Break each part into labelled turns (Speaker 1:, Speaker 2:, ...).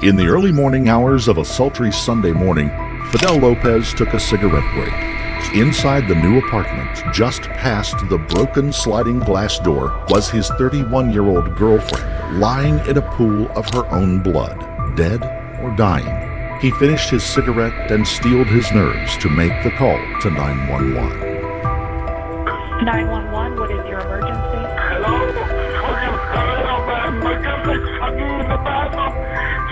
Speaker 1: In the early morning hours of a sultry Sunday morning, Fidel Lopez took a cigarette break. Inside the new apartment, just past the broken sliding glass door, was his 31-year-old girlfriend lying in a pool of her own blood, dead or dying. He finished his cigarette and steeled his nerves to make the call to 911.
Speaker 2: 911, what is your emergency?
Speaker 3: Hello? I'm in the bathroom.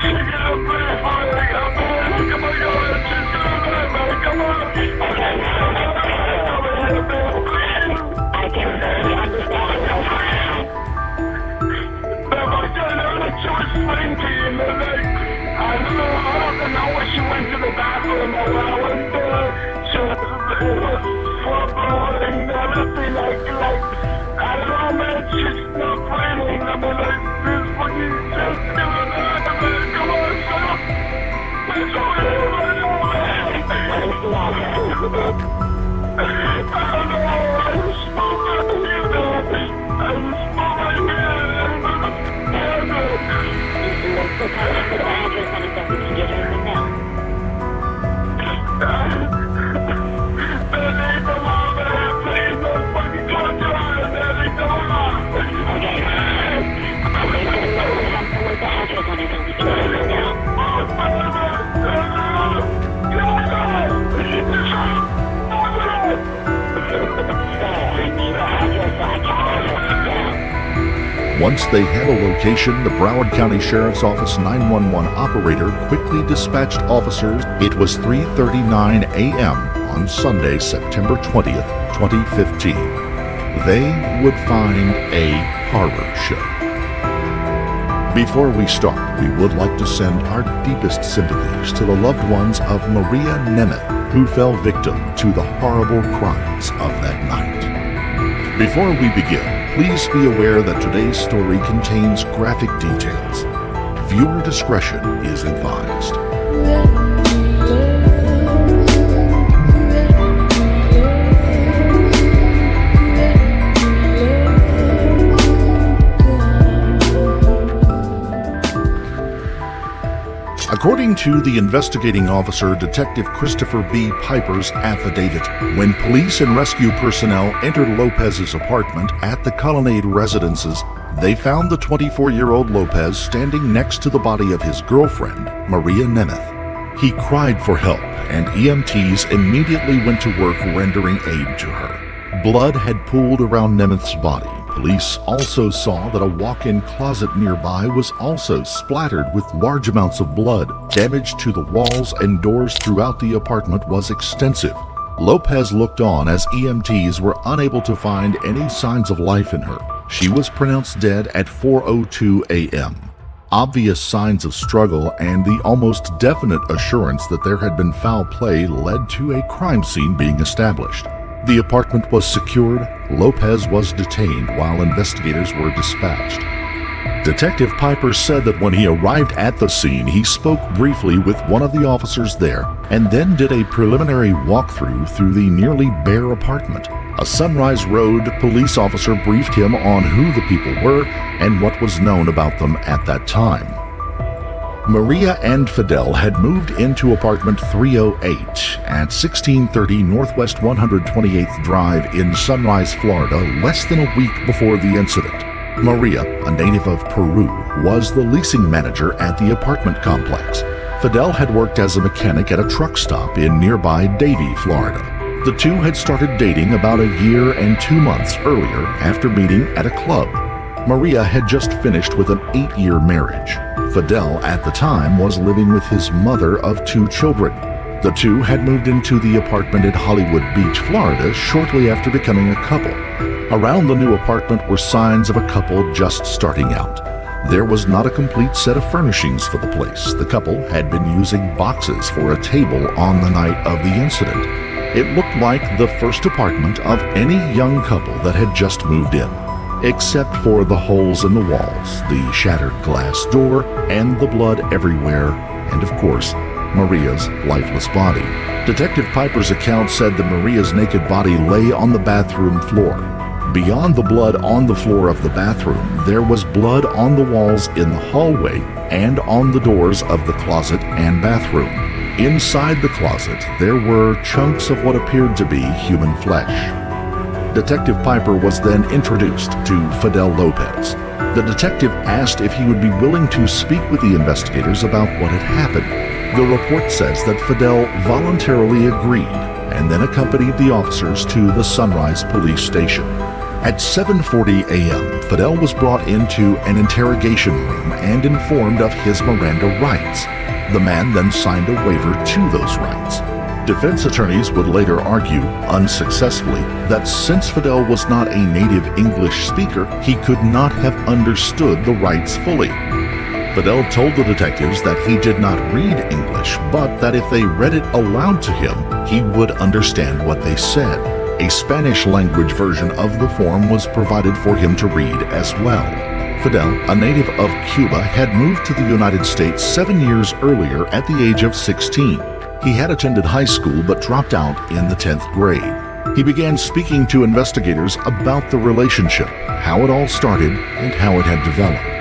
Speaker 3: She got a bad heart. Come on, she's come on. Okay. I can barely understand. But my daughter, she was fainting in the leg. I don't know when she went to the bathroom or when I went there. She was foreboding everything like, I don't know, man, she's not breathing. I mean, like, this fucking just doing that. I mean, come on, stop. It's okay, man. I don't know, I just spoke on you, man. I just spoke on you. What's the address and if we can get her in now?
Speaker 1: Once they had a location, the Broward County Sheriff's Office 911 operator quickly dispatched officers. It was 3:39 a.m. on Sunday, September 20th, 2015. They would find a horror show. Before we start, we would like to send our deepest sympathies to the loved ones of Maria Nemeth, who fell victim to the horrible crimes of that night. Before we begin, please be aware that today's story contains graphic details. Viewer discretion is advised. According to the investigating officer, Detective Christopher B. Piper's affidavit, when police and rescue personnel entered Lopez's apartment at the Colonnade Residences, they found the 24-year-old Lopez standing next to the body of his girlfriend, Maria Nemeth. He cried for help, and EMTs immediately went to work rendering aid to her. Blood had pooled around Nemeth's body. Police also saw that a walk-in closet nearby was also splattered with large amounts of blood. Damage to the walls and doors throughout the apartment was extensive. Lopez looked on as EMTs were unable to find any signs of life in her. She was pronounced dead at 4:02 a.m. Obvious signs of struggle and the almost definite assurance that there had been foul play led to a crime scene being established. The apartment was secured. Lopez was detained while investigators were dispatched. Detective Piper said that when he arrived at the scene, he spoke briefly with one of the officers there and then did a preliminary walkthrough through the nearly bare apartment. A Sunrise Road police officer briefed him on who the people were and what was known about them at that time. Maria and Fidel had moved into apartment 308 at 1630 Northwest 128th Drive in Sunrise, Florida, less than a week before the incident. Maria, a native of Peru, was the leasing manager at the apartment complex. Fidel had worked as a mechanic at a truck stop in nearby Davie, Florida. The two had started dating about a year and 2 months earlier after meeting at a club. Maria had just finished with an 8-year marriage. Fidel, at the time, was living with his mother of 2 children. The two had moved into the apartment in Hollywood Beach, Florida, shortly after becoming a couple. Around the new apartment were signs of a couple just starting out. There was not a complete set of furnishings for the place. The couple had been using boxes for a table on the night of the incident. It looked like the first apartment of any young couple that had just moved in, except for the holes in the walls, the shattered glass door, and the blood everywhere, and of course, Maria's lifeless body. Detective Piper's account said that Maria's naked body lay on the bathroom floor. Beyond the blood on the floor of the bathroom, there was blood on the walls in the hallway and on the doors of the closet and bathroom. Inside the closet, there were chunks of what appeared to be human flesh. Detective Piper was then introduced to Fidel Lopez. The detective asked if he would be willing to speak with the investigators about what had happened. The report says that Fidel voluntarily agreed and then accompanied the officers to the Sunrise Police Station. At 7:40 a.m., Fidel was brought into an interrogation room and informed of his Miranda rights. The man then signed a waiver to those rights. Defense attorneys would later argue, unsuccessfully, that since Fidel was not a native English speaker, he could not have understood the rights fully. Fidel told the detectives that he did not read English, but that if they read it aloud to him, he would understand what they said. A Spanish-language version of the form was provided for him to read as well. Fidel, a native of Cuba, had moved to the United States 7 years earlier at the age of 16. He had attended high school but dropped out in the 10th grade. He began speaking to investigators about the relationship, how it all started, and how it had developed.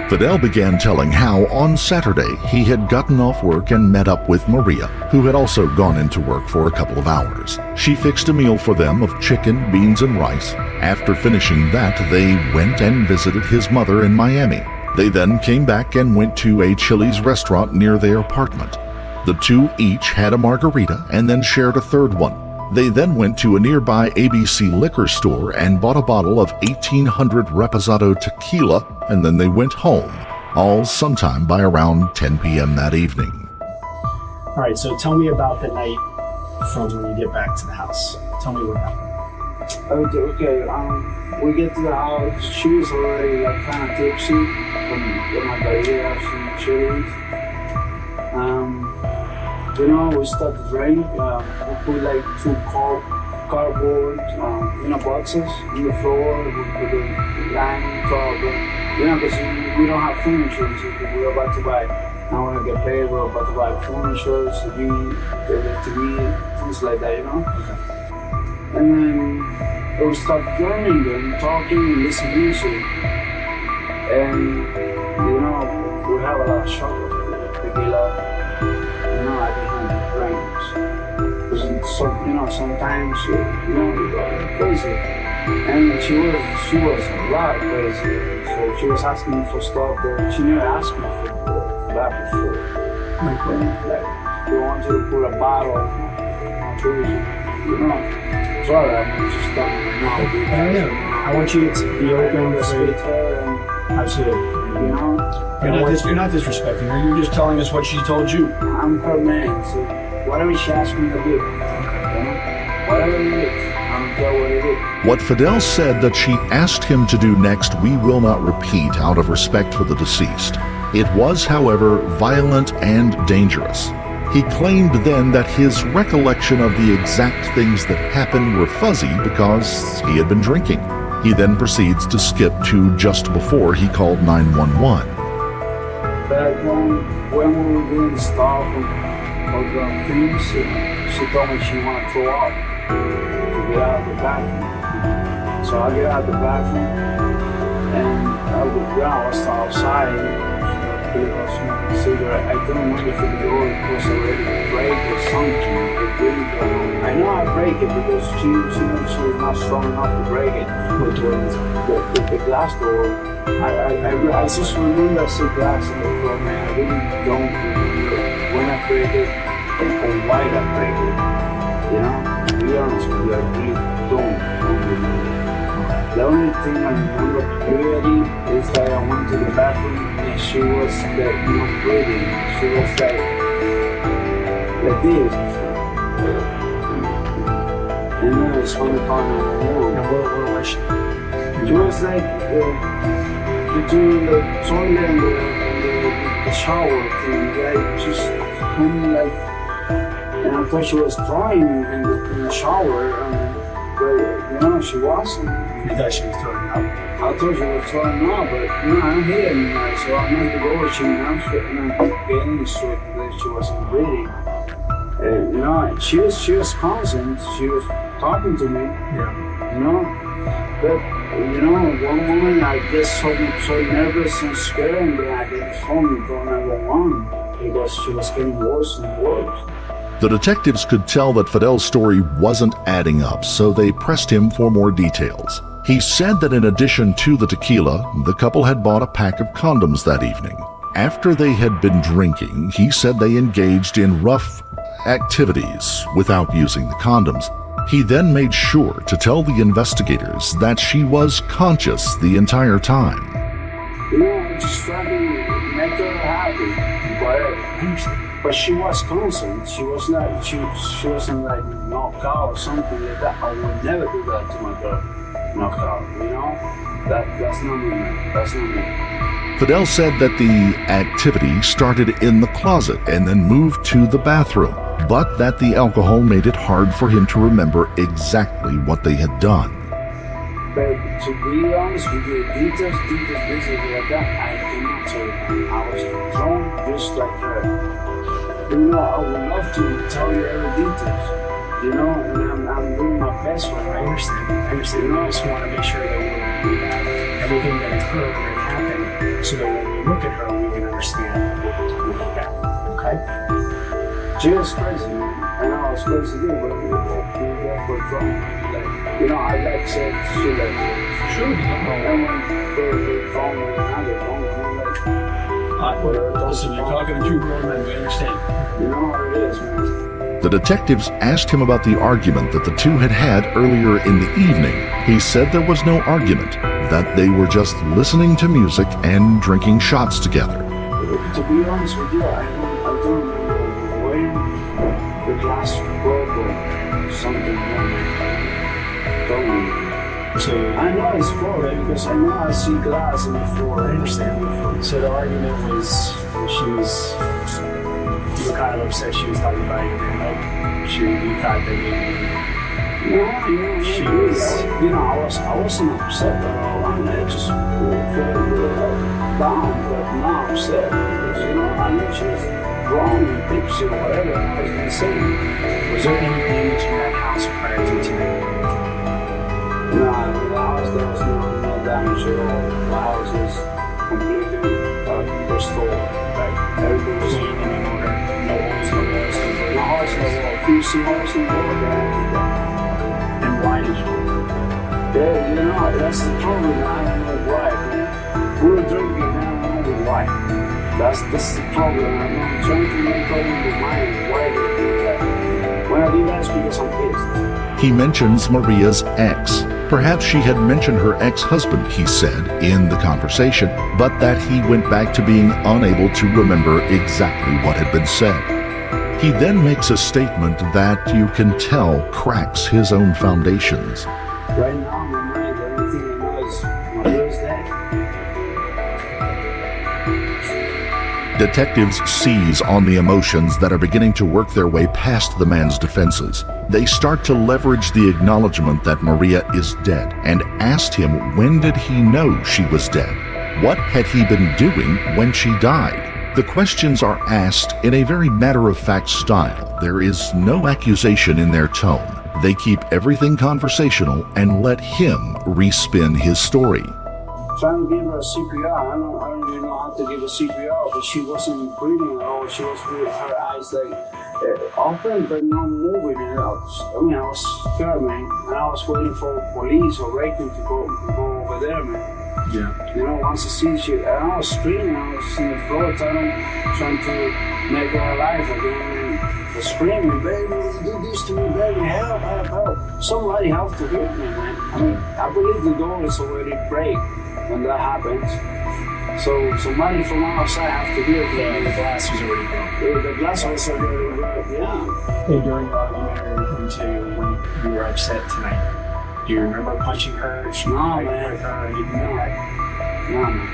Speaker 1: Fidel began telling how, on Saturday, he had gotten off work and met up with Maria, who had also gone into work for a couple of hours. She fixed a meal for them of chicken, beans, and rice. After finishing that, they went and visited his mother in Miami. They then came back and went to a Chili's restaurant near their apartment. The two each had a margarita and then shared a third one. They then went to a nearby ABC liquor store and bought a bottle of 1800 Reposado tequila, and then they went home, all sometime by around 10 p.m. that evening.
Speaker 2: All right, so tell me about the night from when you get back to the house. Tell me what happened.
Speaker 4: Okay, we get to the house. She was already like kind of tipsy from the margarita from Chili's. We start to drink. We put like two cardboard, boxes on the floor. We put a line on top, because we don't have furniture. So we're about to buy. I want to get paid. We're about to buy furniture, TV, things like that, And then we start drinking and talking and listening to music. And we have a lot of shots of tequila. I didn't have drinks. Because sometimes you go crazy. And she was a lot crazy. So she was asking me for stuff that she never asked me for that before. Like you want to put a bottle on tourism, Sorry, I'm just done now.
Speaker 2: I want you to be open with
Speaker 4: her and
Speaker 2: absolutely.
Speaker 4: You're
Speaker 2: not disrespecting her. You're just telling us what she told you.
Speaker 4: I'm her man, so whatever she asked me to do, whatever it is, I'm tell what it is.
Speaker 1: What Fidel said that she asked him to do next, we will not repeat out of respect for the deceased. It was, however, violent and dangerous. He claimed then that his recollection of the exact things that happened were fuzzy because he had been drinking. He then proceeds to skip to just before he called 911.
Speaker 4: But when we were doing the stuff of the things, she told me she wanted to throw up to get out of the bathroom. So I get out of the bathroom and I was outside. Smoking a cigarette. I don't remember if the door was already break or something. I know I break it because she was not strong enough to break it. But the glass door, I just remember I see glass in the floor, man. I really don't remember when I break it and why I break it. To be honest with you, I really don't remember. The only thing I remember clearly is that I went to the bathroom and she was breathing. She was like this. And then I just went to call 911.
Speaker 2: And where was she?
Speaker 4: She was like between the toilet and the shower thing, like just kind of and I thought she was crying in the shower, but she wasn't.
Speaker 2: You thought she was throwing up?
Speaker 4: I thought she was throwing up, but I'm here anymore, so I'm not to go. She getting straight that she wasn't breathing. She was constant. She was talking to me.
Speaker 2: Yeah.
Speaker 4: But, you know, one moment I get so nervous and scared, and then I get the phone and go 911 because she was getting worse and worse.
Speaker 1: The detectives could tell that Fidel's story wasn't adding up, so they pressed him for more details. He said that in addition to the tequila, the couple had bought a pack of condoms that evening. After they had been drinking, he said they engaged in rough activities without using the condoms. He then made sure to tell the investigators that she was conscious the entire time.
Speaker 4: You know, I'm just trying to make her happy, but she was constant. She was not. She wasn't like knocked out or something like that. I would never do that to my girl. Knocked out, you know. That's not me. That's not me.
Speaker 1: Fidel said that the activity started in the closet and then moved to the bathroom, but that the alcohol made it hard for him to remember exactly what they had done.
Speaker 4: But to be honest with you, details, basically like that, I cannot tell you. I was drunk just like her. You know, I would love to tell you every details, you know, and I'm doing my best for her.
Speaker 2: I understand. You know, I just want to make sure that we have everything that occurred and happened, so that when we look at her, we can understand what we got. Okay?
Speaker 4: She was crazy, man. And I was crazy too, but we both were drunk. Like, you know, I like sex, she likes sex.
Speaker 2: Sure.
Speaker 4: And when they phone me, I get phone me, I'm like, whatever.
Speaker 2: Listen, you're talking to two grown men, we understand.
Speaker 4: You know how it is, man.
Speaker 1: The detectives asked him about the argument that the two had had earlier in the evening. He said there was no argument, that they were just listening to music and drinking shots together.
Speaker 4: To be honest with you, I don't remember when the glass broke or something wrong. Don't remember.
Speaker 2: So
Speaker 4: I know it's broke because I know I see glass on the floor.
Speaker 2: I understand. So the argument was you were kind of upset she was talking about you, and you thought that maybe she was.
Speaker 4: You know, I wasn't upset at all. I mean, I just felt down, but not upset because you know I knew she was wrong and tipsy or whatever. I was insane.
Speaker 2: Was there any damage in that house prior to tonight?
Speaker 4: No, in the house there was no damage at all. The house was completely restored. Like everything was
Speaker 2: Clean and in order. No holes, no walls, no
Speaker 4: no
Speaker 2: break.
Speaker 4: holes in the wall. If you see holes in the wall,
Speaker 2: And why did you?
Speaker 4: yeah, you know, that's the problem. I don't know why, man. We were drinking, I don't know why. That's the problem. I'm trying to make up in my mind why they do that. When I do that, it's because I'm pissed.
Speaker 1: He mentions Maria's ex. Perhaps she had mentioned her ex-husband, he said, in the conversation, but that he went back to being unable to remember exactly what had been said. He then makes a statement that you can tell cracks his own foundations.
Speaker 4: Right now, my mind, everything I know is Maria's dead.
Speaker 1: Detectives seize on the emotions that are beginning to work their way past the man's defenses. They start to leverage the acknowledgement that Maria is dead and asked him when did he know she was dead? What had he been doing when she died? The questions are asked in a very matter-of-fact style. There is no accusation in their tone. They keep everything conversational and let him respin his story.
Speaker 4: Trying to give her a CPR. I don't even know how to give a CPR, but she wasn't breathing at all. She was with her eyes like open but not moving. And I was scared, man. And I was waiting for police or Reagan to go over there, man.
Speaker 2: Yeah.
Speaker 4: You know, once I see she, and I was screaming. I was on the floor trying to make her alive again. And was screaming, baby, do this to me, baby, help, help, help. Somebody have to help me, man. I mean, I believe the door is already break when that happens. So somebody from outside have to hear
Speaker 2: Yeah, the glass was already broken.
Speaker 4: the glass was already broken, yeah.
Speaker 2: Hey, during the argument or anything too, when you were upset tonight, do you remember punching her?
Speaker 4: No, man.
Speaker 2: With her or anything like that?
Speaker 4: No, man.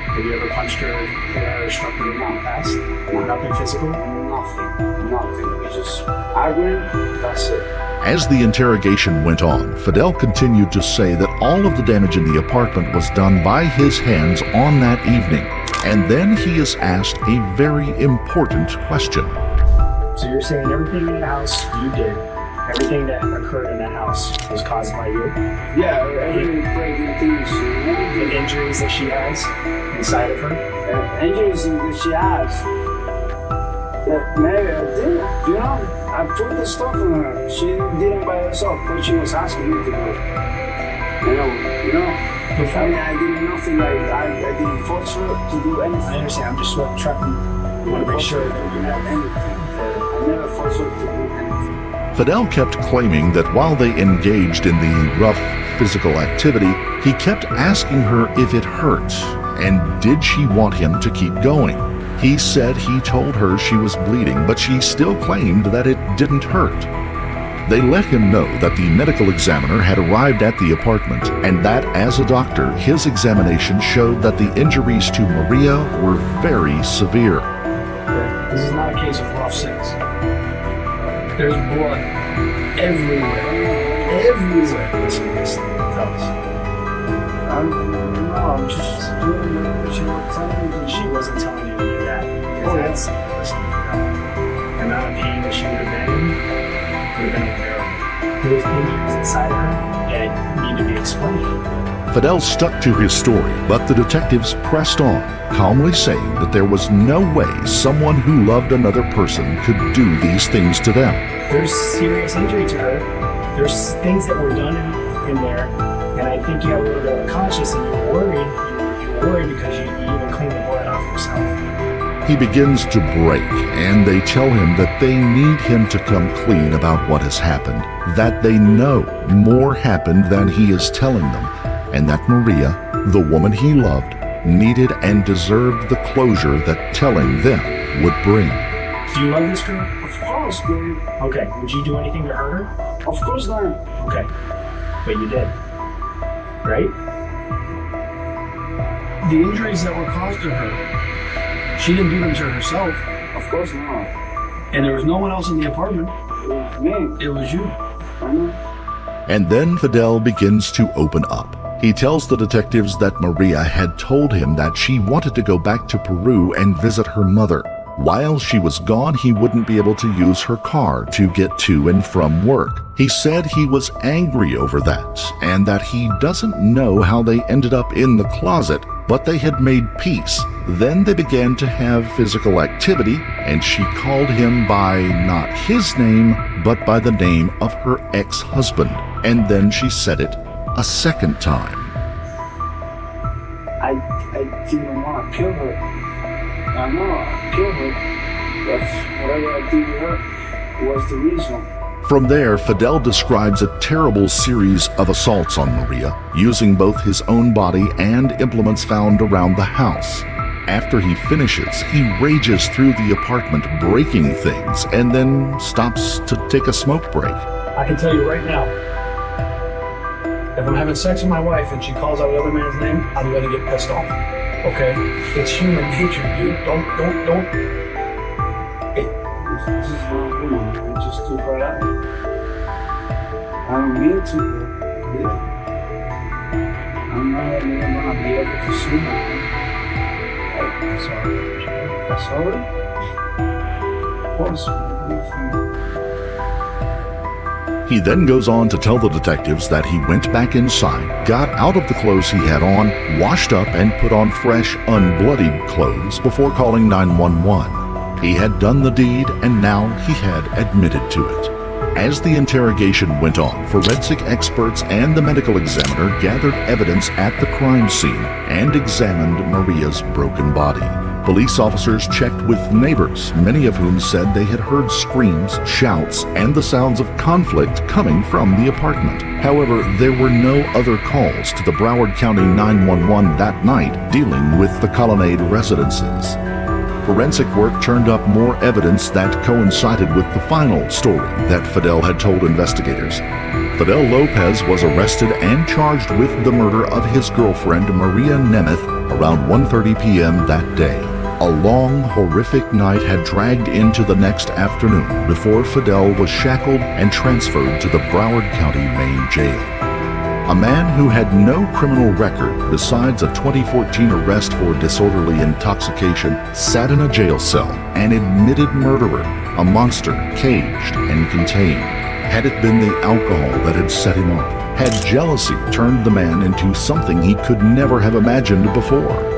Speaker 2: Have you ever punched her, hit her, or struck her in the past? Nothing physical?
Speaker 4: Nothing. We just arguing, that's it.
Speaker 1: As the interrogation went on, Fidel continued to say that all of the damage in the apartment was done by his hands on that evening. And then he is asked a very important question.
Speaker 2: So you're saying everything in the house you did, Everything that occurred in that house was caused by you.
Speaker 4: Yeah, every breaking things.
Speaker 2: The injuries that she has inside of her.
Speaker 4: Injuries that she has. Maybe I did. You know, I put the stuff on her. She did it by herself, but she was asking me to do it. You know. I mean, I did nothing like I didn't force her to do anything.
Speaker 2: I understand. I'm just trying to make sure that you have
Speaker 4: anything. I never forced her to do anything.
Speaker 1: Fidel kept claiming that while they engaged in the rough physical activity, he kept asking her if it hurt and did she want him to keep going. He said he told her she was bleeding, but she still claimed that it didn't hurt. They let him know that the medical examiner had arrived at the apartment and that as a doctor, his examination showed that the injuries to Maria were very severe.
Speaker 2: This is not a case of rough sex. There's blood everywhere. Everywhere. Listen to this. Tell us.
Speaker 4: I'm just doing what she was telling me.
Speaker 2: She wasn't telling you to do that. Listen, the amount of pain that she would have been in would have been unbearable. There's injuries inside of her that need to be explained.
Speaker 1: Fidel stuck to his story, but the detectives pressed on, calmly saying that there was no way someone who loved another person could do these things to them.
Speaker 2: There's serious injury to her. There's things that were done in there, and I think you have a little bit of conscience, and you're worried. You're worried because you even cleaned the blood off yourself.
Speaker 1: He begins to break, and they tell him that they need him to come clean about what has happened, that they know more happened than he is telling them, and that Maria, the woman he loved, needed and deserved the closure that telling them would bring.
Speaker 2: Do you love this girl?
Speaker 4: Of course, babe.
Speaker 2: Okay. Would you do anything to hurt her?
Speaker 4: Of course not.
Speaker 2: Okay. But you did. Right? The injuries that were caused to her, she didn't do them to herself.
Speaker 4: Of course not.
Speaker 2: And there was no one else in the apartment.
Speaker 4: It was me.
Speaker 2: It was you.
Speaker 4: I know.
Speaker 1: And then Fidel begins to open up. He tells the detectives that Maria had told him that she wanted to go back to Peru and visit her mother. While she was gone, he wouldn't be able to use her car to get to and from work. He said he was angry over that and that he doesn't know how they ended up in the closet, but they had made peace. Then they began to have physical activity, and she called him by not his name, but by the name of her ex-husband. And then she said it a second time.
Speaker 4: I didn't want to kill her. I know, I killed her. That's whatever I did with her was the reason.
Speaker 1: From there, Fidel describes a terrible series of assaults on Maria, using both his own body and implements found around the house. After he finishes, he rages through the apartment, breaking things, and then stops to take a smoke break.
Speaker 2: I can tell you right now, if I'm having sex with my wife and she calls out another man's name, I'm gonna get pissed off. Okay? It's human nature, dude. Don't.
Speaker 4: This is not good. I just took her out. I don't mean to, but yeah. I'm not even gonna be able to see her.
Speaker 2: I'm sorry.
Speaker 4: I'm sorry? Of course.
Speaker 1: He then goes on to tell the detectives that he went back inside, got out of the clothes he had on, washed up, and put on fresh, unbloodied clothes before calling 911. He had done the deed, and now he had admitted to it. As the interrogation went on, forensic experts and the medical examiner gathered evidence at the crime scene and examined Maria's broken body. Police officers checked with neighbors, many of whom said they had heard screams, shouts, and the sounds of conflict coming from the apartment. However, there were no other calls to the Broward County 911 that night dealing with the Colonnade residences. Forensic work turned up more evidence that coincided with the final story that Fidel had told investigators. Fidel Lopez was arrested and charged with the murder of his girlfriend Maria Nemeth around 1:30 p.m. that day. A long, horrific night had dragged into the next afternoon before Fidel was shackled and transferred to the Broward County main jail. A man who had no criminal record besides a 2014 arrest for disorderly intoxication sat in a jail cell, an admitted murderer, a monster caged and contained. Had it been the alcohol that had set him off? Had jealousy turned the man into something he could never have imagined before?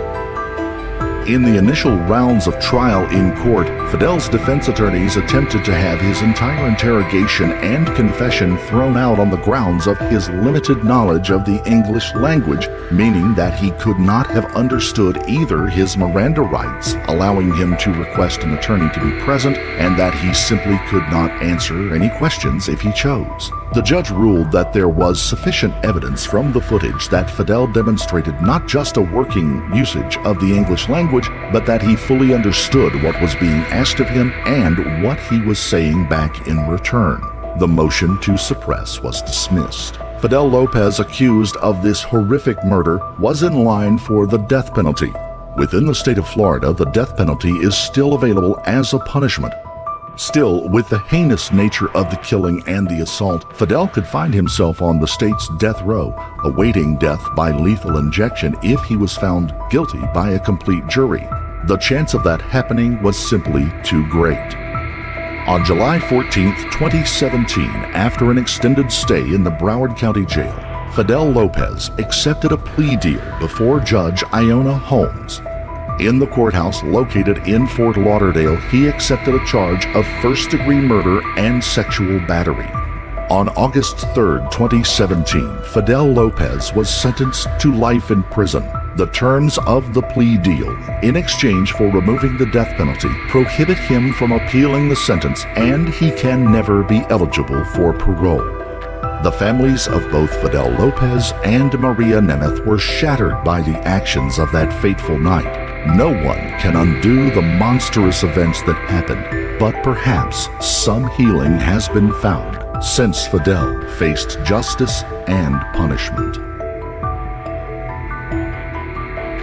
Speaker 1: In the initial rounds of trial in court, Fidel's defense attorneys attempted to have his entire interrogation and confession thrown out on the grounds of his limited knowledge of the English language, meaning that he could not have understood either his Miranda rights, allowing him to request an attorney to be present, and that he simply could not answer any questions if he chose. The judge ruled that there was sufficient evidence from the footage that Fidel demonstrated not just a working usage of the English language, but that he fully understood what was being asked of him and what he was saying back in return. The motion to suppress was dismissed. Fidel Lopez, accused of this horrific murder, was in line for the death penalty. Within the state of Florida, the death penalty is still available as a punishment. Still, with the heinous nature of the killing and the assault, Fidel could find himself on the state's death row, awaiting death by lethal injection if he was found guilty by a complete jury. The chance of that happening was simply too great. On July 14, 2017, after an extended stay in the Broward County Jail, Fidel Lopez accepted a plea deal before Judge Iona Holmes. In the courthouse located in Fort Lauderdale, he accepted a charge of first-degree murder and sexual battery. On August 3, 2017, Fidel Lopez was sentenced to life in prison. The terms of the plea deal, in exchange for removing the death penalty, prohibit him from appealing the sentence, and he can never be eligible for parole. The families of both Fidel Lopez and Maria Nemeth were shattered by the actions of that fateful night. No one can undo the monstrous events that happened, but perhaps some healing has been found since Fidel faced justice and punishment.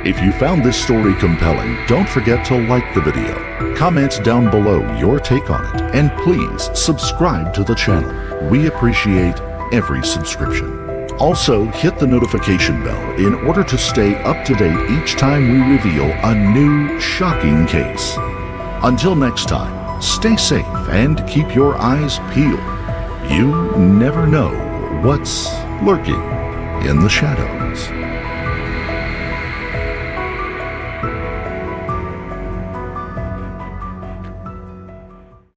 Speaker 1: If you found this story compelling, don't forget to like the video, comment down below your take on it, and please subscribe to the channel. We appreciate every subscription. Also, hit the notification bell in order to stay up to date each time we reveal a new shocking case. Until next time, stay safe and keep your eyes peeled. You never know what's lurking in the shadows.